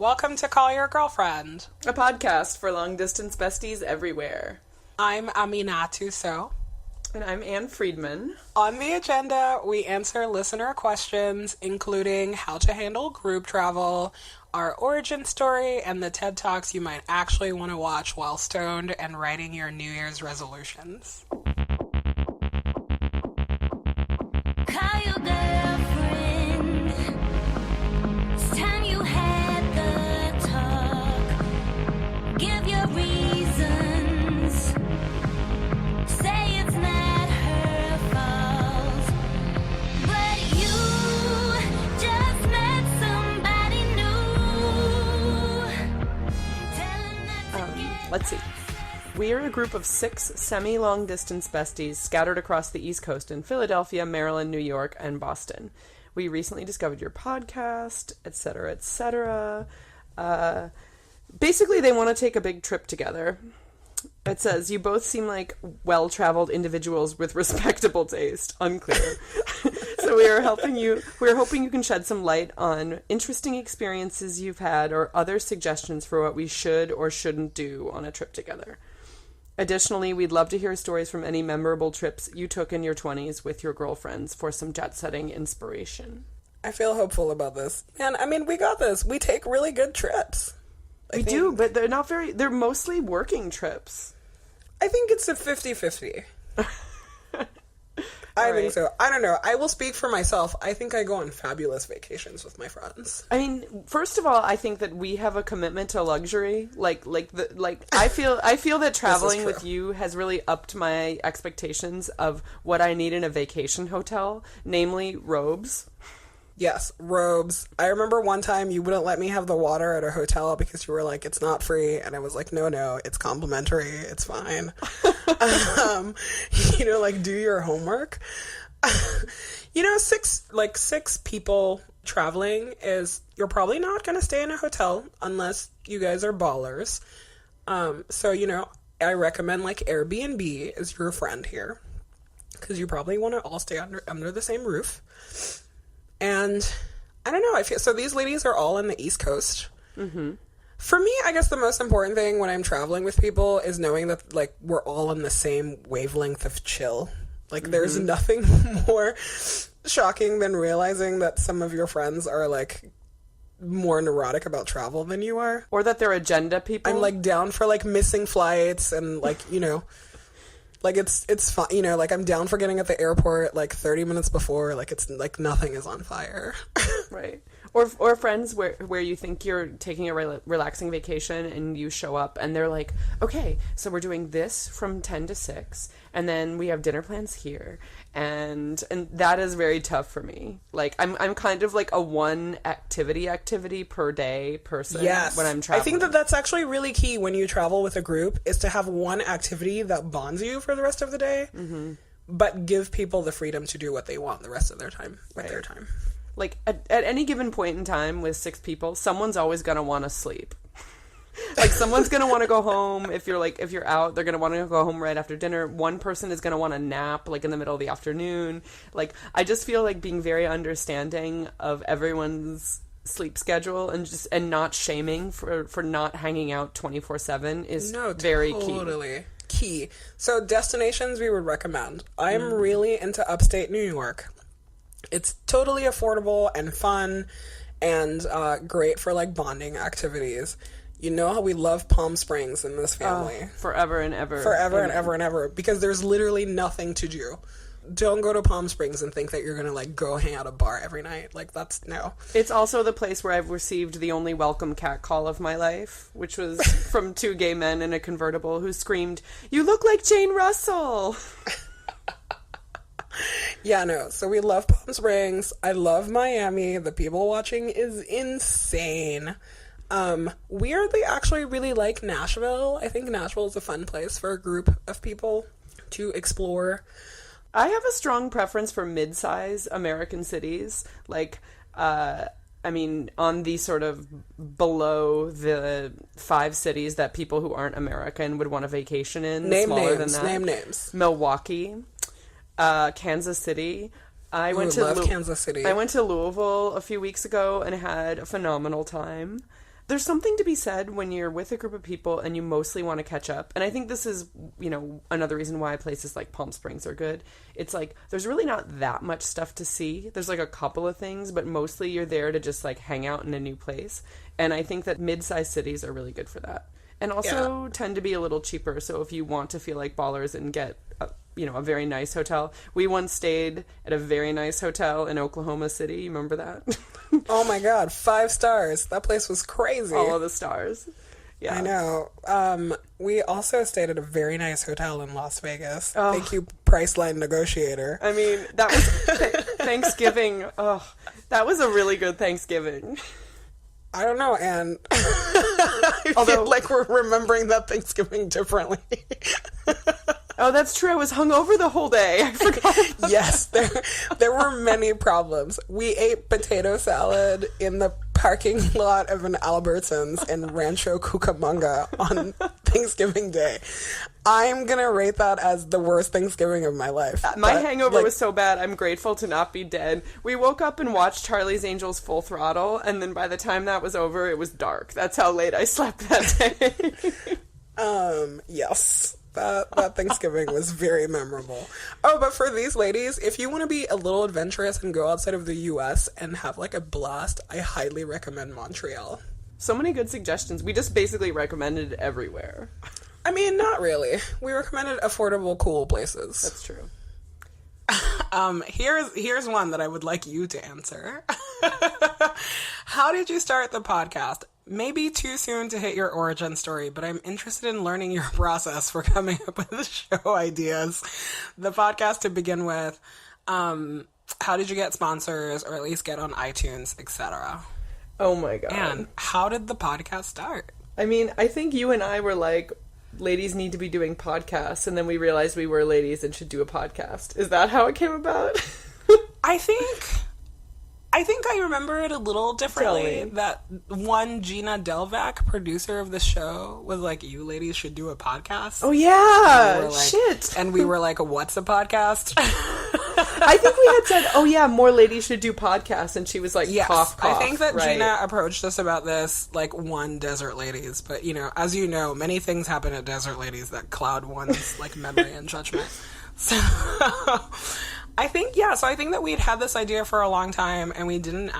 Welcome to Call Your Girlfriend, a podcast for long-distance besties everywhere. I'm Aminatu So. And I'm Ann Friedman. On the agenda, we answer listener questions, including how to handle group travel, our origin story, and the TED Talks you might actually want to watch while stoned and writing your New Year's resolutions. Let's see. We are a group of 6 semi-long-distance besties scattered across the East Coast in Philadelphia, Maryland, New York, and Boston. We recently discovered your podcast, etc., etc. Basically, they want to take a big trip together. It says, you both seem like well-traveled individuals with respectable taste. Unclear. So we're hoping you can shed some light on interesting experiences you've had or other suggestions for what we should or shouldn't do on a trip together. Additionally, we'd love to hear stories from any memorable trips you took in your 20s with your girlfriends for some jet-setting inspiration. I feel hopeful about this. And, I mean, we got this. We take really good trips. We do, but they're mostly working trips. I think it's a 50-50. I think so. I don't know. I will speak for myself. I think I go on fabulous vacations with my friends. I mean, first of all, I think that we have a commitment to luxury. I feel that traveling with you has really upped my expectations of what I need in a vacation hotel, namely robes. Yes, robes. I remember one time you wouldn't let me have the water at a hotel because you were like, it's not free. And I was like, no, it's complimentary. It's fine. Do your homework. 6 people traveling you're probably not going to stay in a hotel unless you guys are ballers. I recommend Airbnb is your friend here because you probably want to all stay under the same roof. And I don't know, I feel so these ladies are all in the East Coast. Mm-hmm. For me, I guess the most important thing when I'm traveling with people is knowing that, we're all on the same wavelength of chill. There's nothing more shocking than realizing that some of your friends are, more neurotic about travel than you are. Or that they're agenda people. I'm, down for, missing flights and, it's fun, I'm down for getting at the airport, 30 minutes before, it's, nothing is on fire. Right. Or friends where you think you're taking a relaxing vacation and you show up and they're like, okay, so we're doing this from 10 to 6, and then we have dinner plans here. And that is very tough for me. I'm kind of a one activity per day person. Yes. When I'm traveling. I think that's actually really key when you travel with a group is to have one activity that bonds you for the rest of the day, but give people the freedom to do what they want the rest of their time with their time. At any given point in time with 6 people, someone's always going to want to sleep. Someone's going to want to go home. If you're out, they're going to want to go home right after dinner. One person is going to want to nap, in the middle of the afternoon. I just feel being very understanding of everyone's sleep schedule and not shaming for not hanging out 24/7 is very key. Totally key. So destinations we would recommend. I'm really into upstate New York. It's totally affordable and fun and great for bonding activities. You know how we love Palm Springs in this family. Forever and ever. Forever and ever and ever. Because there's literally nothing to do. Don't go to Palm Springs and think that you're going to go hang out at a bar every night. That's no. It's also the place where I've received the only welcome catcall of my life, which was from 2 gay men in a convertible who screamed, "You look like Jane Russell!" Yeah, no. So we love Palm Springs. I love Miami. The people watching is insane. Weirdly, actually really like Nashville. I think Nashville is a fun place for a group of people to explore. I have a strong preference for mid-size American cities. On the sort of below the 5 cities that people who aren't American would want a vacation in. Name Name names. Milwaukee. Kansas City. I went to Kansas City. I went to Louisville a few weeks ago and had a phenomenal time. there's something to be said when you're with a group of people and you mostly want to catch up. And I think this is, you know, another reason why places like Palm Springs are good. It's like, there's really not that much stuff to see. There's like a couple of things, but mostly you're there to just like hang out in a new place. And I think that mid-sized cities are really good for that. And also tend to be a little cheaper. So if you want to feel like ballers and get a very nice hotel. We once stayed at a very nice hotel in Oklahoma City. You remember that? Oh my God, 5 stars. That place was crazy. All of the stars. Yeah. I know. We also stayed at a very nice hotel in Las Vegas. Oh. Thank you, Priceline negotiator. I mean, that was Thanksgiving. Oh, that was a really good Thanksgiving. I don't know, Anne. I feel like we're remembering that Thanksgiving differently. Oh, that's true. I was hungover the whole day. I forgot. Yes, there were many problems. We ate potato salad in the parking lot of an Albertsons in Rancho Cucamonga on Thanksgiving Day. I'm going to rate that as the worst Thanksgiving of my life. My hangover was so bad, I'm grateful to not be dead. We woke up and watched Charlie's Angels Full Throttle, and then by the time that was over, it was dark. That's how late I slept that day. Yes. That Thanksgiving was very memorable. Oh, but for these ladies, if you want to be a little adventurous and go outside of the U.S. and have like a blast, I highly recommend Montreal. So many good suggestions. We just basically recommended everywhere. I mean, not really. We recommended affordable, cool places. That's true. Here's one that I would like you to answer. How did you start the podcast? Maybe too soon to hit your origin story, but I'm interested in learning your process for coming up with the show ideas. The podcast to begin with, how did you get sponsors or at least get on iTunes, etc.? Oh my God. And how did the podcast start? I mean, I think you and I were like, ladies need to be doing podcasts, and then we realized we were ladies and should do a podcast. Is that how it came about? I think I remember it a little differently. That one Gina Delvac, producer of the show, was like, you ladies should do a podcast. Oh, yeah. Like, shit. And we were like, what's a podcast? I think we had said, oh, yeah, more ladies should do podcasts. And she was like, yes, cough, cough. I think that right. Gina approached us about this like one Desert Ladies. But, you know, as you know, many things happen at Desert Ladies that cloud one's like memory and judgment. So... I think that we'd had this idea for a long time, and we didn't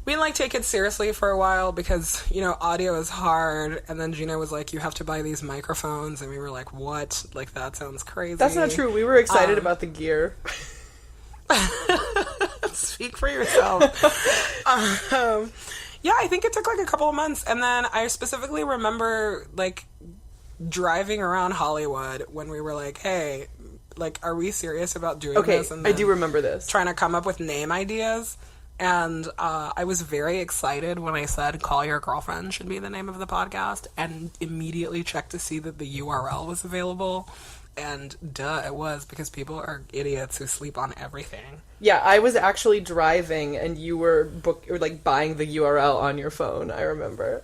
like take it seriously for a while because, you know, audio is hard, and then Gina was like, you have to buy these microphones, and we were like, what? Like, that sounds crazy. That's not true. We were excited about the gear. Speak for yourself. Yeah, I think it took like a couple of months, and then I specifically remember, like, driving around Hollywood when we were like, hey... like, are we serious about doing this? And I do remember this. Trying to come up with name ideas. And I was very excited when I said, Call Your Girlfriend should be the name of the podcast, and immediately checked to see that the URL was available. And duh, it was, because people are idiots who sleep on everything. Yeah, I was actually driving, and you were buying the URL on your phone, I remember.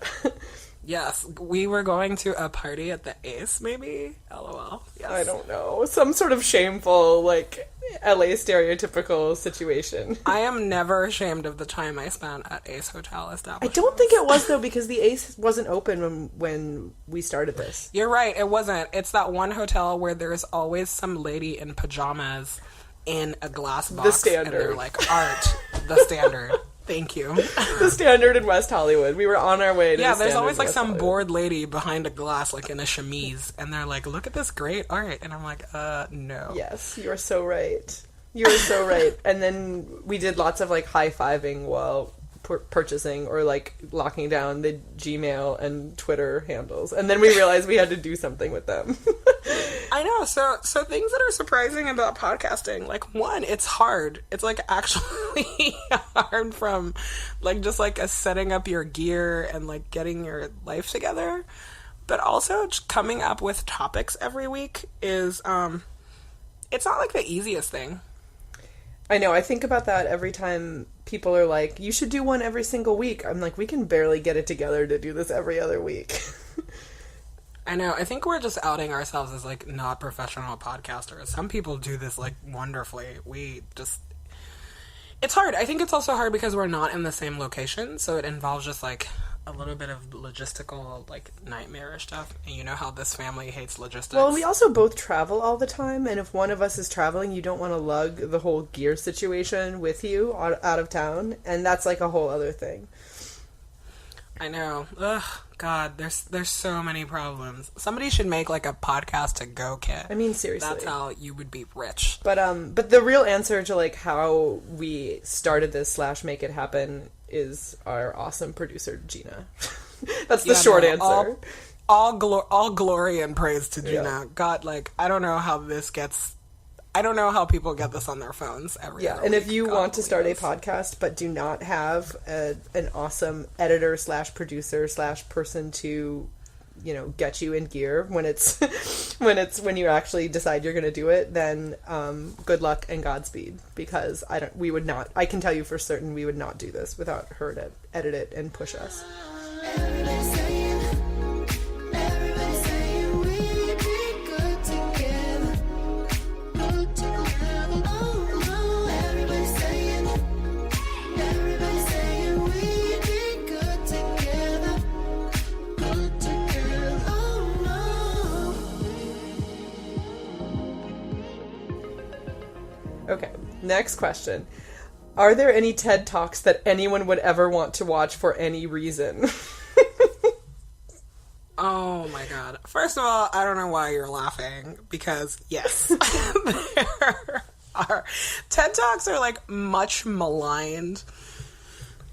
Yes, we were going to a party at the Ace, maybe? LOL. Yes. I don't know. Some sort of shameful, like, LA stereotypical situation. I am never ashamed of the time I spent at Ace Hotel establishment. I don't think it was, though, because the Ace wasn't open when we started this. You're right, it wasn't. It's that one hotel where there's always some lady in pajamas in a glass box. The Standard. And they're like, art. The Standard. Thank you. The Standard in West Hollywood. We were on our way to the there's Standard always like West some Hollywood. bored lady behind a glass, like in a chemise, and they're like, look at this great art. And I'm like, no. Yes, you're so right. You're so right. And then we did lots of like high-fiving while purchasing or like locking down the Gmail and Twitter handles. And then we realized we had to do something with them. I know. So things that are surprising about podcasting, like, one, it's hard. It's like actually hard from like just like setting up your gear and like getting your life together. But also just coming up with topics every week is it's not like the easiest thing. I know. I think about that every time people are like, you should do one every single week. I'm like, we can barely get it together to do this every other week. I know. I think we're just outing ourselves as, like, not professional podcasters. Some people do this, like, wonderfully. It's hard. I think it's also hard because we're not in the same location, so it involves just, like, a little bit of logistical, like, nightmarish stuff. And you know how this family hates logistics. Well, we also both travel all the time, and if one of us is traveling, you don't want to lug the whole gear situation with you out of town, and that's like a whole other thing. I know. Ugh, God, there's so many problems. Somebody should make, like, a podcast to go kit. I mean, seriously. That's how you would be rich. But the real answer to, like, how we started this / make it happen is our awesome producer, Gina. That's the short answer. All glory and praise to Gina. Yeah. God, like, I don't know how people get this on their phones every other and week. If you want to start a podcast but do not have an awesome editor / producer / person to, you know, get you in gear when when you actually decide you're going to do it, then good luck and Godspeed, because I can tell you for certain we would not do this without her to edit it and push us. Okay, next question. Are there any TED Talks that anyone would ever want to watch for any reason? Oh my God. First of all, I don't know why you're laughing, because yes, there are. TED Talks are, like, much maligned,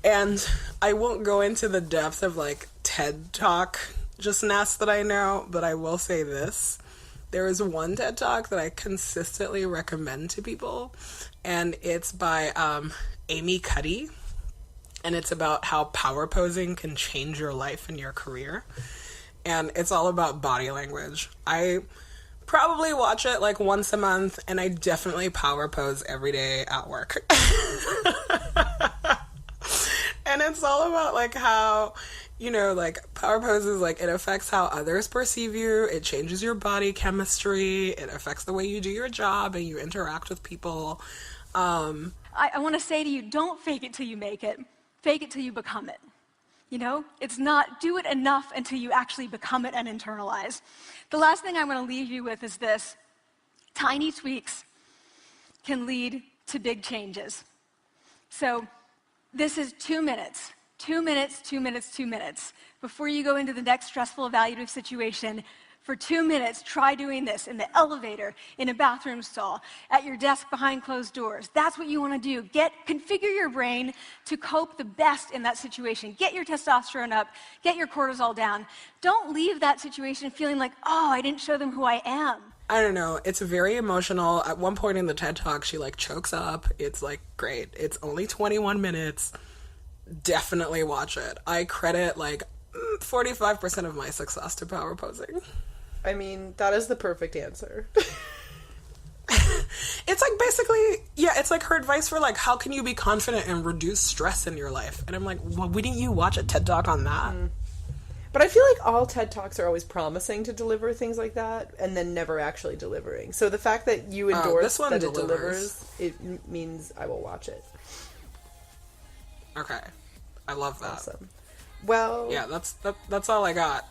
and I won't go into the depth of, like, TED Talk justness that I know, but I will say this. There is one TED Talk that I consistently recommend to people, and it's by Amy Cuddy, and it's about how power posing can change your life and your career, and it's all about body language. I probably watch it, like, once a month, and I definitely power pose every day at work. And it's all about, like, how, you know, like, power poses, like, it affects how others perceive you, it changes your body chemistry, it affects the way you do your job and you interact with people. I want to say to you, don't fake it till you make it. Fake it till you become it. You know, it's not, do it enough until you actually become it and internalize. The last thing I'm going to leave you with is this. Tiny tweaks can lead to big changes. So this is 2 minutes. 2 minutes, 2 minutes, 2 minutes. Before you go into the next stressful, evaluative situation, for 2 minutes, try doing this in the elevator, in a bathroom stall, at your desk behind closed doors. That's what you want to do. Configure your brain to cope the best in that situation. Get your testosterone up. Get your cortisol down. Don't leave that situation feeling like, oh, I didn't show them who I am. I don't know. It's very emotional. At one point in the TED Talk, she, like, chokes up. It's, like, great. It's only 21 minutes. Definitely watch it. I credit, like, 45% of my success to power posing. I mean, that is the perfect answer. It's, like, basically, yeah, it's, like, her advice for, like, how can you be confident and reduce stress in your life? And I'm like, well, wouldn't you watch a TED Talk on that? But I feel like all TED Talks are always promising to deliver things like that, and then never actually delivering. So the fact that you endorse that it delivers, it means I will watch it. Okay. I love that. Awesome. Well... yeah, that's all I got.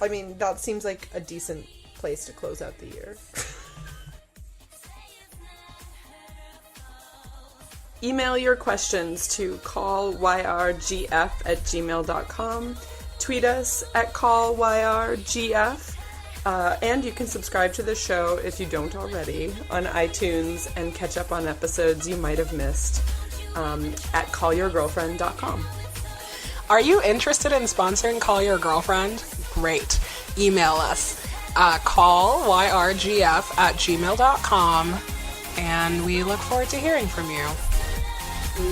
I mean, that seems like a decent place to close out the year. Email your questions to callyrgf@gmail.com. Tweet us at callyrgf. And you can subscribe to the show, if you don't already, on iTunes and catch up on episodes you might have missed at callyourgirlfriend.com. Are you interested in sponsoring Call Your Girlfriend? Great. Email us. callyrgf@gmail.com. And we look forward to hearing from you.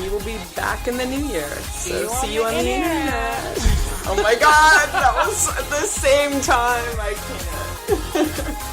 We will be back in the new year. So see you on the internet. Oh my god, that was at the same time. I can't.